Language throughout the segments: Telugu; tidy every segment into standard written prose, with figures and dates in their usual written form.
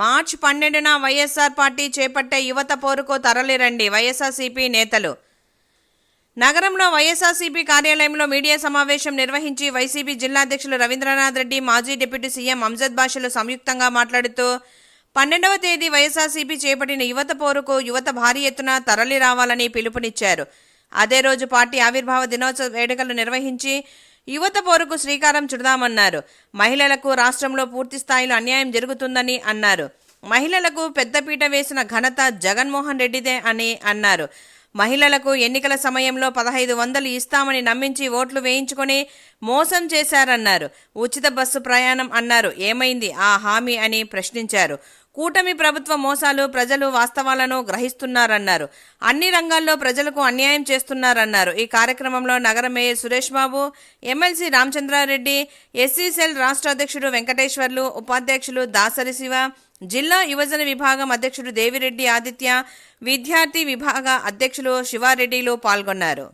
మార్చి 12న వైఎస్ఆర్ పార్టీ చేపట్టే యువత పోరుకు తరలిరండి వైఎస్ఆర్సీపీ నేతలు. నగరంలో వైఎస్ఆర్సీపీ కార్యాలయంలో మీడియా సమావేశం నిర్వహించి వైసీపీ జిల్లా అధ్యక్షులు రవీంద్రనాథ్ రెడ్డి, మాజీ డిప్యూటీ సీఎం అంజద్ బాషాలు సంయుక్తంగా మాట్లాడుతూ 12వ తేదీ వైఎస్ఆర్సీపీ చేపట్టిన యువత పోరుకు యువత భారీ ఎత్తున తరలి రావాలని పిలుపునిచ్చారు. అదే రోజు పార్టీ ఆవిర్భావ దినోత్సవ వేడుకలు నిర్వహించి యువత పోరుకు శ్రీకారం చుడదామన్నారు. మహిళలకు రాష్ట్రంలో పూర్తి స్థాయిలో అన్యాయం జరుగుతుందని అన్నారు. మహిళలకు పెద్దపీట వేసిన ఘనత జగన్మోహన్ రెడ్డిదే అని అన్నారు. మహిళలకు ఎన్నికల సమయంలో 1500 ఇస్తామని నమ్మించి ఓట్లు వేయించుకొని మోసం చేశారన్నారు. ఉచిత బస్సు ప్రయాణం అన్నారు. ఏమైంది ఆ హామీ అని ప్రశ్నించారు. కూటమి ప్రభుత్వ మోసాలు, ప్రజలు వాస్తవాలను గ్రహిస్తున్నారన్నారు. అన్ని రంగాల్లో ప్రజలకు అన్యాయం చేస్తున్నారన్నారు. ఈ కార్యక్రమంలో నగర mayor Suresh Babu, MLC Ramachandra Reddy, SC cell రాష్ట్ర అధ్యక్షుడు వెంకటేశ్వర్లు, ఉపాధ్యక్షులు దాసరి శివ, జిల్లా యువజన విభాగం అధ్యక్షుడు దేవిరెడ్డి ఆదిత్య, విద్యార్థి విభాగ అధ్యక్షులు శివారెడ్డిలు పాల్గొన్నారు.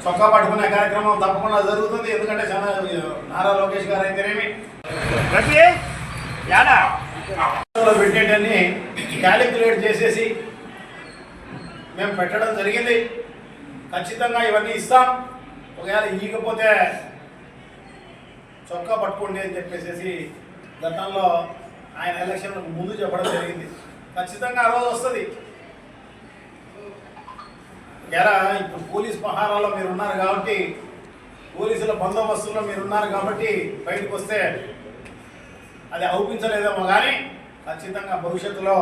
చొక్కా పట్టుకునే కార్యక్రమం తప్పకుండా జరుగుతుంది. ఎందుకంటే చాలా నారా లోకేష్ గారు అయితేనేమి పెట్టేటన్ని క్యాలిక్యులేట్ చేసేసి మేము పెట్టడం జరిగింది. ఖచ్చితంగా ఇవన్నీ ఇస్తాం, ఒకవేళ ఇవ్వకపోతే చొక్కా పట్టుకోండి అని చెప్పేసి గతంలో ఆయన ఎలక్షన్లకు ముందు చెప్పడం జరిగింది. ఖచ్చితంగా ఆ రోజు వస్తుంది. ఎలా ఇప్పుడు పోలీస్ పహారాలో మీరు ఉన్నారు కాబట్టి, పోలీసుల బందోబస్తుల్లో మీరున్నారు కాబట్టి బయటకు వస్తే అది అవుపించలేదేమో, కానీ ఖచ్చితంగా భవిష్యత్తులో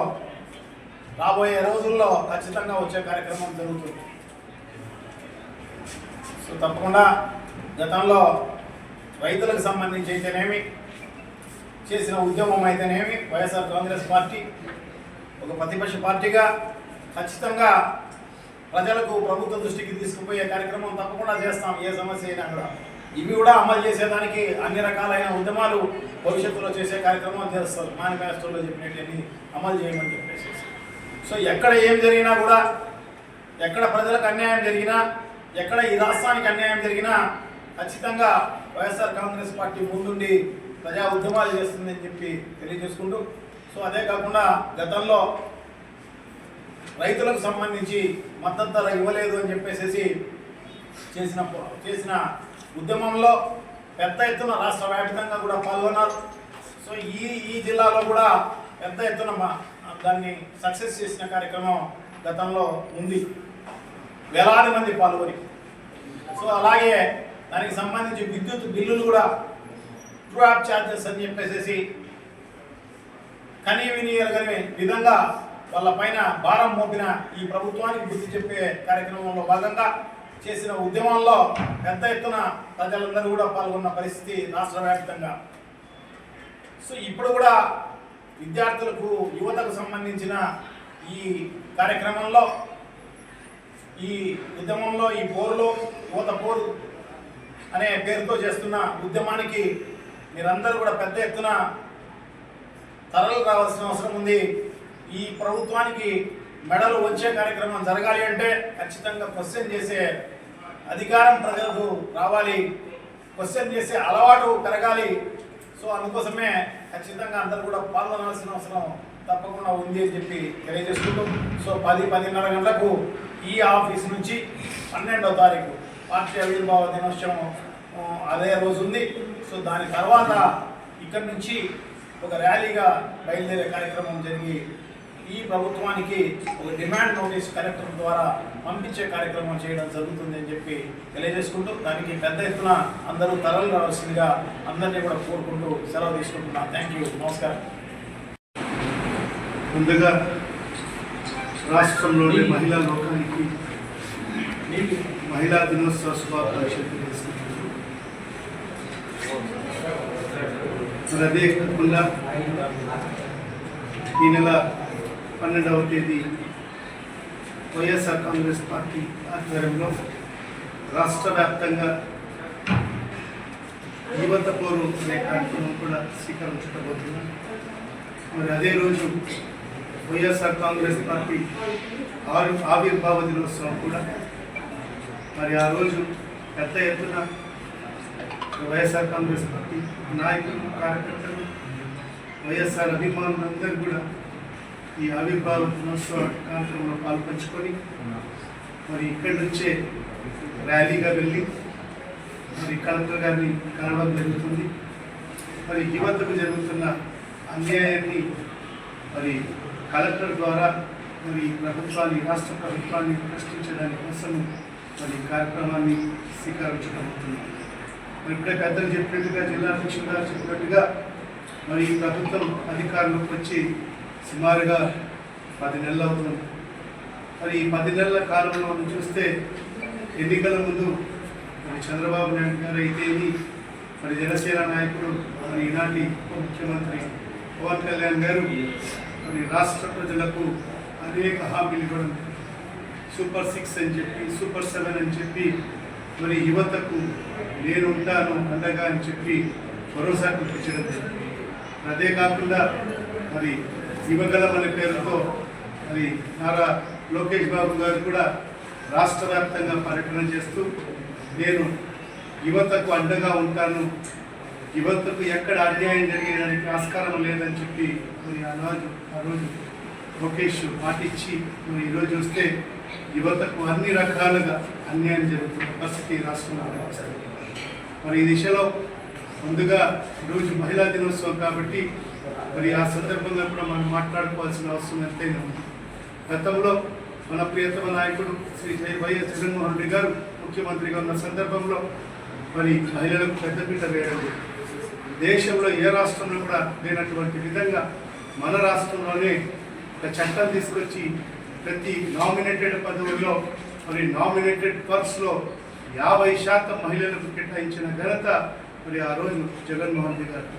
రాబోయే రోజుల్లో ఖచ్చితంగా వచ్చే కార్యక్రమం జరుగుతుంది. సో తప్పకుండా గతంలో రైతులకు సంబంధించి అయితేనేమి, చేసిన ఉద్యమం అయితేనేమి, వైఎస్ఆర్ కాంగ్రెస్ పార్టీ ఒక ప్రతిపక్ష పార్టీగా ఖచ్చితంగా ప్రజలకు ప్రభుత్వ దృష్టికి తీసుకుపోయే కార్యక్రమం తప్పకుండా చేస్తాం. ఏ సమస్య అయినా కూడా ఇవి కూడా అమలు చేసేదానికి అన్ని రకాలైన ఉద్యమాలు భవిష్యత్తులో చేసే కార్యక్రమం చేస్తారు. మేనిఫెస్టోలో చెప్పినట్టు అమలు చేయమని చెప్పేసి. సో ఎక్కడ ఏం జరిగినా కూడా, ఎక్కడ ప్రజలకు అన్యాయం జరిగినా, ఎక్కడ ఈ రాష్ట్రానికి అన్యాయం జరిగినా ఖచ్చితంగా వైఎస్ఆర్ కాంగ్రెస్ పార్టీ ముందుండి ప్రజా ఉద్యమాలు చేస్తుందని చెప్పి తెలియజేసుకుంటూ, సో అదే కాకుండా గతంలో రైతులకు సంబంధించి మద్దతు ధర ఇవ్వలేదు అని చెప్పేసి చేసిన ఉద్యమంలో పెద్ద ఎత్తున రాష్ట్ర వ్యాప్తంగా కూడా పాల్గొన్నారు. సో ఈ జిల్లాలో కూడా పెద్ద ఎత్తున దాన్ని సక్సెస్ చేసిన కార్యక్రమం గతంలో ఉంది, వేలాది మంది పాల్గొని. సో అలాగే దానికి సంబంధించి విద్యుత్ బిల్లులు కూడా ట్రూ యాప్ ఛార్జెస్ అని చెప్పేసి కనీ విని ఎరగని విధంగా వాళ్ళ పైన భారం మోపిన ఈ ప్రభుత్వానికి బుద్ధి చెప్పే కార్యక్రమంలో భాగంగా చేసిన ఉద్యమంలో పెద్ద ఎత్తున ప్రజలందరూ కూడా పాల్గొన్న పరిస్థితి రాష్ట్ర వ్యాప్తంగా. సో ఇప్పుడు కూడా విద్యార్థులకు, యువతకు సంబంధించిన ఈ కార్యక్రమంలో, ఈ ఉద్యమంలో, ఈ పోరులో, యువత పోరు అనే పేరుతో చేస్తున్న ఉద్యమానికి మీరందరూ కూడా పెద్ద ఎత్తున తరలి రావాల్సిన అవసరం ఉంది. ఈ ప్రభుత్వానికి మెడలు వచ్చే కార్యక్రమం జరగాలి అంటే ఖచ్చితంగా క్వశ్చన్ చేసే అధికారం ప్రజలకు రావాలి, క్వశ్చన్ చేసే అలవాటు పెరగాలి. సో అందుకోసమే ఖచ్చితంగా అందరూ కూడా పాల్గొనాల్సిన అవసరం తప్పకుండా ఉంది అని చెప్పి తెలియజేసుకుంటూ, సో 10-10:30 గంటలకు ఈ ఆఫీస్ నుంచి 12వ తారీఖు పార్టీ ఆవిర్భావ దినోత్సవం అదే రోజు ఉంది. సో దాని తర్వాత ఇక్కడి నుంచి ఒక ర్యాలీగా బయలుదేరే కార్యక్రమం జరిగి ఈ ప్రభుత్వానికి ఒక డిమాండ్ నోటీస్ కలెక్టర్ ద్వారా పంపించే కార్యక్రమం చేయడం జరుగుతుంది అని చెప్పి తెలియజేసుకుంటూ, దానికి పెద్ద ఎత్తున అందరూ తరలి రావాల్సిందిగా అందరినీ కూడా కోరుకుంటూ సెలవు తీసుకుంటున్నాను. థ్యాంక్ యూ, నమస్కారం. ముందుగా రాష్ట్రంలోని మహిళా లోకానికి మహిళా దినోత్సవ శుభాకాంక్షలు తెలియజేసుకుంటున్నాను. మరి అదే కాకుండా ఈ నెల 12వ తేదీ వైఎస్ఆర్ కాంగ్రెస్ పార్టీ ఆధ్వర్యంలో రాష్ట్ర వ్యాప్తంగా యువత పోరు అనే కార్యక్రమం కూడా శ్రీకారం చుట్టబోతున్నాం. మరి అదే రోజు వైఎస్ఆర్ కాంగ్రెస్ పార్టీ ఆవిర్భావ దినోత్సవం కూడా మరి ఆ రోజు పెద్ద ఎత్తున వైఎస్ఆర్ కాంగ్రెస్ పార్టీ నాయకులు, కార్యకర్తలు, వైఎస్ఆర్ అభిమానులందరూ కూడా ఈ ఆవిర్భావ దినోత్సవ కార్యక్రమంలో పాల్పంచుకొని మరి ఇక్కడి నుంచే ర్యాలీగా వెళ్ళి మరి కలెక్టర్ గారిని కలవడం జరుగుతుంది. మరి యువతకు జరుగుతున్న అన్యాయాన్ని మరి కలెక్టర్ ద్వారా మరి ప్రభుత్వాన్ని, రాష్ట్ర ప్రభుత్వాన్ని ప్రశ్నించడానికి కోసం మరి కార్యక్రమాన్ని స్వీకరించబోతున్నాం. మరి ఇప్పుడే పెద్దలు చెప్పినట్టుగా, జిల్లా అధ్యక్షులు గారు చెప్పినట్టుగా మరి ఈ ప్రభుత్వం అధికారంలోకి వచ్చి సుమారుగా 10 నెలలు అవుతుంది. మరి ఈ 10 నెలల కాలంలో మనం చూస్తే ఎన్నికల ముందు మరి చంద్రబాబు నాయుడు గారు అయితేమి, మరి జనసేన నాయకుడు, మరి ఈనాటి ఉప ముఖ్యమంత్రి పవన్ కళ్యాణ్ గారు మరి రాష్ట్ర ప్రజలకు అనేక హామీలు ఇవ్వడం, సూపర్ 6 అని చెప్పి, సూపర్ 7 అని చెప్పి, మరి యువతకు నేనుంటాను అండగా అని చెప్పి భరోసా కల్పించడం. అదే కాకుండా మరి యువగలం అనే పేరుతో మరి నారా లోకేష్ బాబు గారు కూడా రాష్ట్ర వ్యాప్తంగా పర్యటన చేస్తూ నేను యువతకు అండగా ఉంటాను, యువతకు ఎక్కడ అన్యాయం జరిగేదానికి ఆస్కారం లేదని చెప్పి మరి ఆ రోజు లోకేష్ మాటిచ్చి మరి ఈరోజు చూస్తే యువతకు అన్ని రకాలుగా అన్యాయం జరుగుతున్న పరిస్థితి రాష్ట్రంలో కనిపిస్తుంది. మరి ఈ దిశలో ముందుగా ఈరోజు మహిళా దినోత్సవం కాబట్టి మరి ఆ సందర్భంగా కూడా మనం మాట్లాడుకోవాల్సిన అవసరం ఎంతైనా ఉంది. గతంలో మన ప్రియతమ నాయకుడు శ్రీ వైఎస్ జగన్మోహన్ రెడ్డి గారు ముఖ్యమంత్రిగా ఉన్న సందర్భంలో మరి మహిళలకు పెద్దపీట వేయడం, దేశంలో ఏ రాష్ట్రంలో కూడా లేనటువంటి విధంగా మన రాష్ట్రంలోనే ఒక చట్టం తీసుకొచ్చి ప్రతి నామినేటెడ్ పదవుల్లో మరి నామినేటెడ్ పర్స్లో 50% మహిళలకు కేటాయించిన ఘనత మరి ఆ రోజు జగన్మోహన్ రెడ్డి గారు.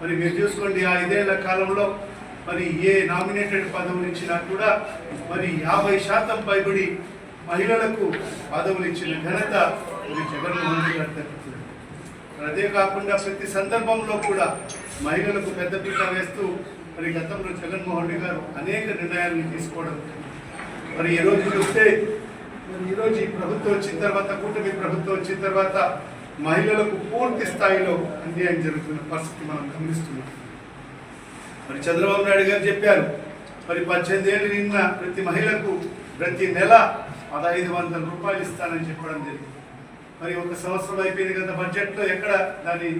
మరి మీరు చూసుకోండి, ఆ 5 ఏళ్ల కాలంలో మరి ఏ నామినేటెడ్ పదవులు ఇచ్చినా కూడా మరి 50% పైబడి మహిళలకు పదవులు ఇచ్చిన ఘనత మరి జగన్మోహన్ రెడ్డి గారు దక్కుతుంది. అదే కాకుండా ప్రతి సందర్భంలో కూడా మహిళలకు పెద్దపీట వేస్తూ మరి గతంలో జగన్మోహన్ రెడ్డి గారు అనేక నిర్ణయాలను తీసుకోవడం. మరి ఈరోజు చూస్తే మరి ఈరోజు ఈ ప్రభుత్వం వచ్చిన తర్వాత, కూటమి ప్రభుత్వం వచ్చిన తర్వాత మహిళలకు పూర్తి స్థాయిలో అన్యాయం జరుగుతున్న పరిస్థితి మనం గమనిస్తున్నాం. మరి చంద్రబాబు నాయుడు గారు చెప్పారు, మరి 18 ఏళ్ళు నిన్న ప్రతి మహిళకు ప్రతి నెల 1500 రూపాయలు ఇస్తానని చెప్పడం జరిగింది. మరి 1 సంవత్సరం అయిపోయింది కదా, బడ్జెట్లో ఎక్కడ దాని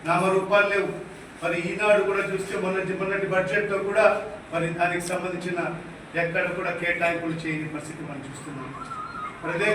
నామరూపాలు లేవు. మరి ఈనాడు కూడా చూస్తే మొన్నటి బడ్జెట్లో కూడా మరి దానికి సంబంధించిన ఎక్కడ కూడా కేటాయింపులు చేయని పరిస్థితి మనం చూస్తున్నాం. అదే